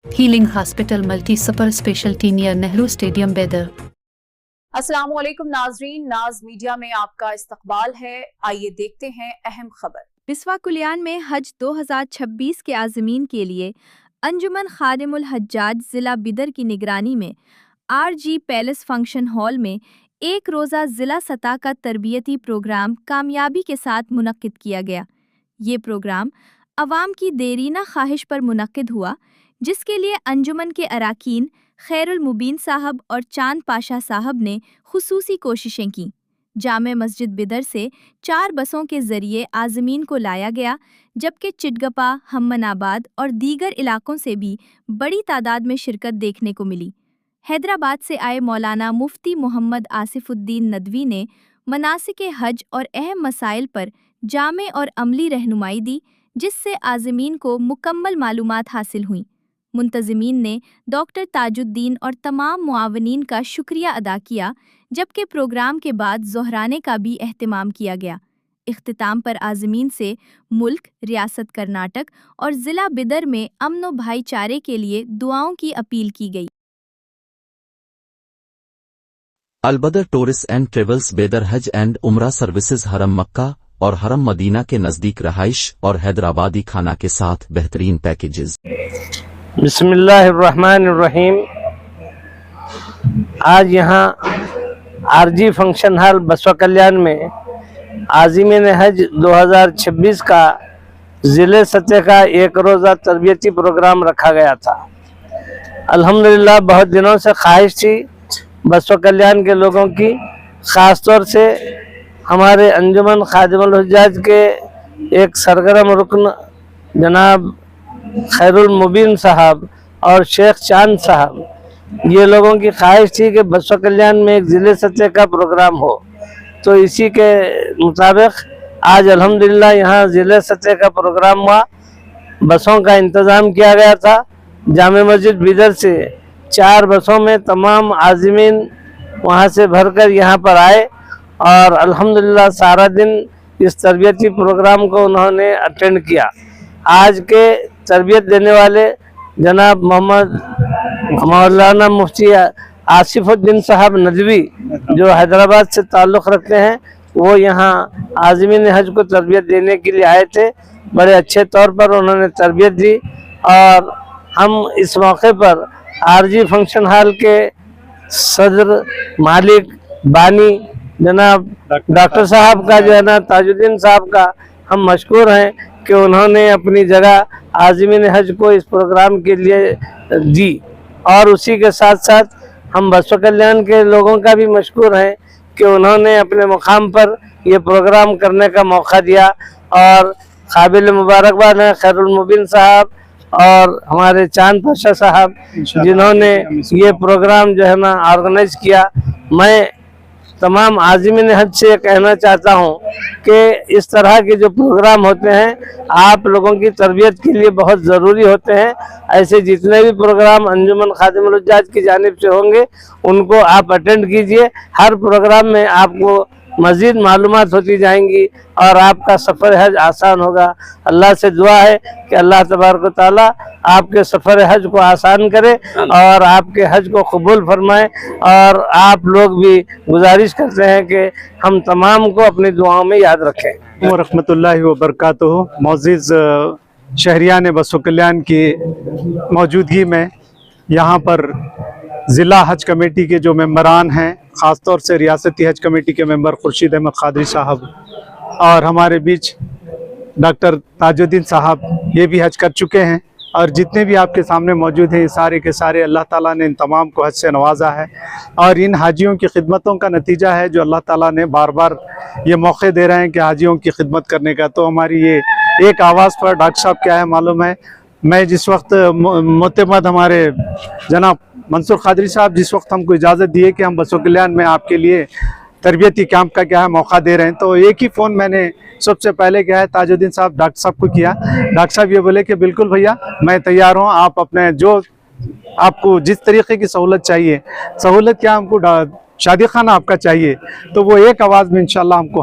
Healing hospital multi super speciality near Nehru stadium Bidar. السلام علیکم ناظرین، ناز میڈیا میں آپ کا استقبال ہے۔ آئیے دیکھتے ہیں اہم خبر۔ بسوا کلیان میں حج 2026 کے عازمین کے لیے انجمن خادم الحجاج ضلع بیدر کی نگرانی میں RG پیلس فنکشن ہال میں ایک روزہ ضلع سطح کا تربیتی پروگرام کامیابی کے ساتھ منعقد کیا گیا۔ یہ پروگرام عوام کی دیرینہ خواہش پر منعقد ہوا، جس کے لیے انجمن کے اراکین خیر المبین صاحب اور چاند پاشا صاحب نے خصوصی کوششیں کیں۔ جامع مسجد بیدر سے 4 بسوں کے ذریعے عازمین کو لایا گیا، جبکہ چٹگپا، ہمن آباد اور دیگر علاقوں سے بھی بڑی تعداد میں شرکت دیکھنے کو ملی۔ حیدرآباد سے آئے مولانا مفتی محمد آصف الدین ندوی نے مناسک حج اور اہم مسائل پر جامع اور عملی رہنمائی دی، جس سے عازمین کو مکمل معلومات حاصل ہوئیں۔ منتظمین نے ڈاکٹر تاج الدین اور تمام معاونین کا شکریہ ادا کیا، جبکہ پروگرام کے بعد ظہرانے کا بھی اہتمام کیا گیا۔ اختتام پر عازمین سے ملک، ریاست کرناٹک اور ضلع بیدر میں امن و بھائی چارے کے لیے دعاؤں کی اپیل کی گئی۔ البدر tourist and travels Bidar Hajj and عمرہ سروسز حرم مکہ اور حرم مدینہ کے نزدیک رہائش اور حیدرآبادی کھانا کے ساتھ بہترین پیکیجز۔ بسم اللہ الرحمن الرحیم۔ آج یہاں RG فنکشن ہال بسوا کلیان میں عازمین حج 2026 کا ضلع سطح کا ایک روزہ تربیتی پروگرام رکھا گیا تھا۔ الحمدللہ بہت دنوں سے خواہش تھی بسوا کلیان کے لوگوں کی، خاص طور سے ہمارے انجمن خادم الحجاج کے ایک سرگرم رکن جناب خیر المبین صاحب اور شیخ چاند صاحب، یہ لوگوں کی خواہش تھی کہ بسوا کلیان میں ایک ضلع سطح کا پروگرام ہو، تو اسی کے مطابق آج الحمدللہ یہاں ضلع سطح کا پروگرام ہوا۔ بسوں کا انتظام کیا گیا تھا۔ جامع مسجد بیدر سے 4 بسوں میں تمام عازمین وہاں سے بھر کر یہاں پر آئے اور الحمدللہ سارا دن اس تربیتی پروگرام کو انہوں نے اٹینڈ کیا۔ آج کے تربیت دینے والے جناب مولانا مفتی آصف الدین صاحب ندوی، جو حیدرآباد سے تعلق رکھتے ہیں، وہ یہاں عازمین حج کو تربیت دینے کے لیے آئے تھے۔ بڑے اچھے طور پر انہوں نے تربیت دی، اور ہم اس موقع پر RG فنکشن ہال کے صدر، مالک، بانی جناب ڈاکٹر صاحب کا جو ہے نا تاج الدین صاحب کا ہم مشکور ہیں کہ انہوں نے اپنی جگہ عازمین حج کو اس پروگرام کے لیے دی، اور اسی کے ساتھ ساتھ ہم بسوا کلیان کے لوگوں کا بھی مشکور ہیں کہ انہوں نے اپنے مقام پر یہ پروگرام کرنے کا موقع دیا، اور قابل مبارکباد ہیں خیر المبین صاحب اور ہمارے چاند پاشا صاحب، جنہوں نے یہ پروگرام جو ہے نا آرگنائز کیا۔ میں تمام عازمین حج سے کہنا چاہتا ہوں کہ اس طرح کے جو پروگرام ہوتے ہیں آپ لوگوں کی تربیت کے لیے بہت ضروری ہوتے ہیں۔ ایسے جتنے بھی پروگرام انجمن خادم الحجاج کی جانب سے ہوں گے ان کو آپ اٹینڈ کیجئے۔ ہر پروگرام میں آپ کو مزید معلومات ہوتی جائیں گی اور آپ کا سفر حج آسان ہوگا۔ اللہ سے دعا ہے کہ اللہ تبارک و تعالیٰ آپ کے سفر حج کو آسان کرے اور آپ کے حج کو قبول فرمائے، اور آپ لوگ بھی گزارش کرتے ہیں کہ ہم تمام کو اپنی دعاؤں میں یاد رکھیں۔ ورحمۃ اللہ وبرکاتہ۔ معزز شہریان بسوا کلیان کی موجودگی میں یہاں پر ضلع حج کمیٹی کے جو ممبران ہیں، خاص طور سے ریاستی حج کمیٹی کے ممبر خورشید احمد قادری صاحب، اور ہمارے بیچ ڈاکٹر تاج الدین صاحب، یہ بھی حج کر چکے ہیں، اور جتنے بھی آپ کے سامنے موجود ہیں یہ سارے کے سارے اللہ تعالیٰ نے ان تمام کو حج سے نوازا ہے، اور ان حاجیوں کی خدمتوں کا نتیجہ ہے جو اللہ تعالیٰ نے بار بار یہ موقع دے رہے ہیں کہ حاجیوں کی خدمت کرنے کا۔ تو ہماری یہ ایک آواز پر ڈاکٹر صاحب کیا ہے معلوم ہے، میں جس وقت معتمد ہمارے جناب منصور قادری صاحب جس وقت ہم کو اجازت دیے کہ ہم بسوا کلیان میں آپ کے لیے تربیتی کیمپ کا کیا ہے موقع دے رہے ہیں، تو ایک ہی فون میں نے سب سے پہلے کیا ہے تاج الدین صاحب ڈاکٹر صاحب کو کیا۔ ڈاکٹر صاحب یہ بولے کہ بالکل بھیا میں تیار ہوں، آپ اپنے جو آپ کو جس طریقے کی سہولت چاہیے، سہولت کیا ہم کو شادی خانہ آپ کا چاہیے، تو وہ ایک آواز میں انشاءاللہ ہم کو